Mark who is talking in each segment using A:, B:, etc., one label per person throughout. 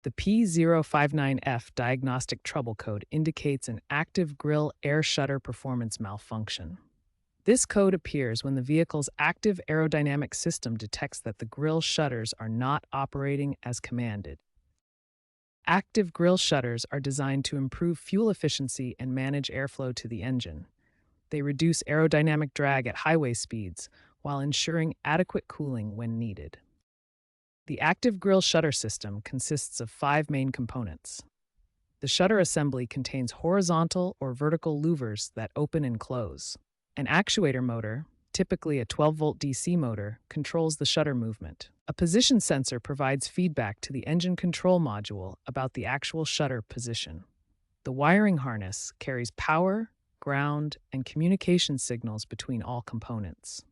A: The P059F diagnostic trouble code indicates an active grille air shutter performance malfunction. This code appears when the vehicle's active aerodynamic system detects that the grille shutters are not operating as commanded. Active grille shutters are designed to improve fuel efficiency and manage airflow to the engine. They reduce aerodynamic drag at highway speeds while ensuring adequate cooling when needed. The active grille shutter system consists of 5 main components. The shutter assembly contains horizontal or vertical louvers that open and close. An actuator motor, typically a 12-volt DC motor, controls the shutter movement. A position sensor provides feedback to the engine control module about the actual shutter position. The wiring harness carries power, ground, and communication signals between all components.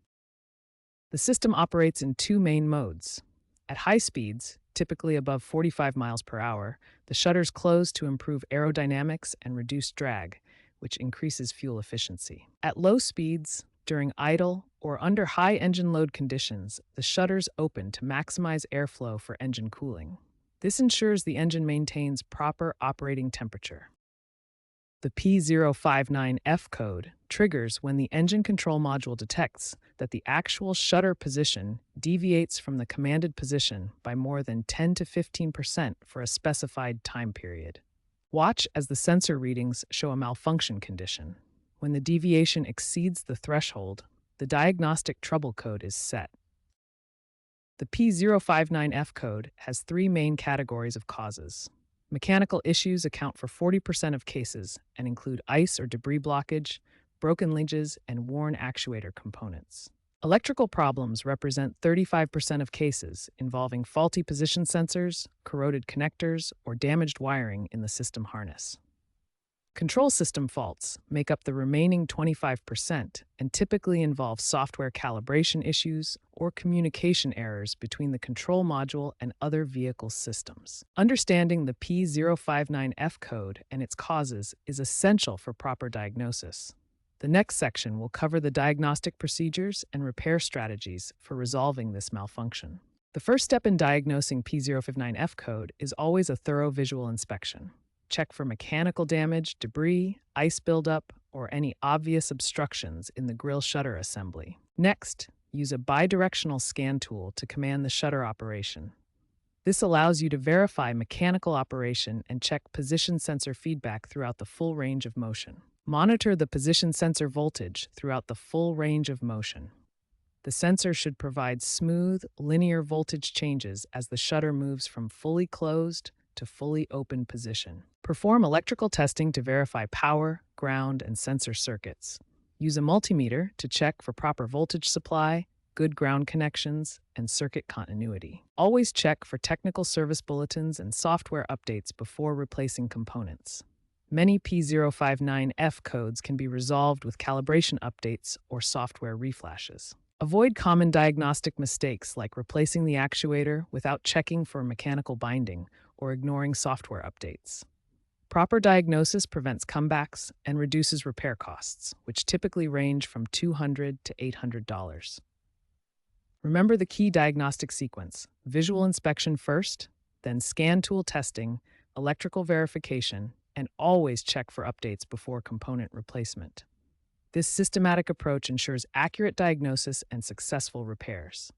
A: The system operates in 2 main modes. At high speeds, typically above 45 miles per hour, the shutters close to improve aerodynamics and reduce drag, which increases fuel efficiency. At low speeds, during idle or under high engine load conditions, the shutters open to maximize airflow for engine cooling. This ensures the engine maintains proper operating temperature. The P059F code triggers when the engine control module detects that the actual shutter position deviates from the commanded position by more than 10 to 15% for a specified time period. Watch as the sensor readings show a malfunction condition. When the deviation exceeds the threshold, the diagnostic trouble code is set. The P059F code has 3 main categories of causes. Mechanical issues account for 40% of cases and include ice or debris blockage, broken linkages, and worn actuator components. Electrical problems represent 35% of cases involving faulty position sensors, corroded connectors, or damaged wiring in the system harness. Control system faults make up the remaining 25% and typically involve software calibration issues or communication errors between the control module and other vehicle systems. Understanding the P059F code and its causes is essential for proper diagnosis. The next section will cover the diagnostic procedures and repair strategies for resolving this malfunction. The first step in diagnosing P059F code is always a thorough visual inspection. Check for mechanical damage, debris, ice buildup, or any obvious obstructions in the grille shutter assembly. Next, use a bidirectional scan tool to command the shutter operation. This allows you to verify mechanical operation and check position sensor feedback throughout the full range of motion. Monitor the position sensor voltage throughout the full range of motion. The sensor should provide smooth, linear voltage changes as the shutter moves from fully closed to fully open position. Perform electrical testing to verify power, ground, and sensor circuits. Use a multimeter to check for proper voltage supply, good ground connections, and circuit continuity. Always check for technical service bulletins and software updates before replacing components. Many P059F codes can be resolved with calibration updates or software reflashes. Avoid common diagnostic mistakes like replacing the actuator without checking for mechanical binding or ignoring software updates. Proper diagnosis prevents comebacks and reduces repair costs, which typically range from $200 to $800. Remember the key diagnostic sequence: visual inspection first, then scan tool testing, electrical verification, and always check for updates before component replacement. This systematic approach ensures accurate diagnosis and successful repairs.